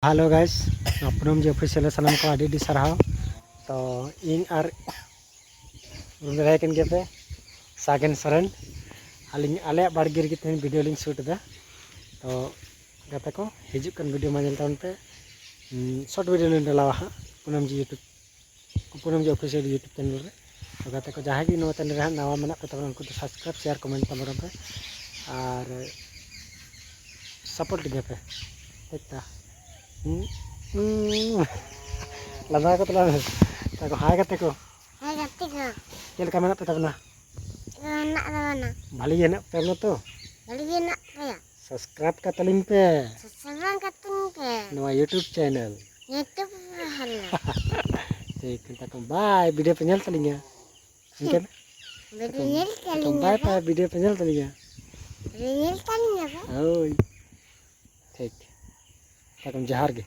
hello guys अपनम जो official सलाम को आडी साराव तो इन आर रूम पे सागेन सरन अलिंग आले बाड़गे रे तेन वीडियो लिंग शूट दा तो गाते को हिजुक कन वीडियो मा नेलताउन पे शॉर्ट वीडियो लिंग डालावा हा पूनम जी ऑफिशियल यूट्यूब चैनल रे तो गाते को जहाँ नो चैनल रे नवा मेना पे तब उनको सब्सक्राइब शेयर कमेंट तमरो पे और सपोर्ट गे पे देखता लदा को तला ताको हाय करते को चल का मेना पे तबना भाली है ना पे तो सब्सक्राइब का तलिंग पे नवा यूट्यूब चैनल ठीक ताको बाय वीडियो पे नेल तलिंग इनके बाय बाय वीडियो पे नेल तलिंग ओय ठीक ताको जहार गे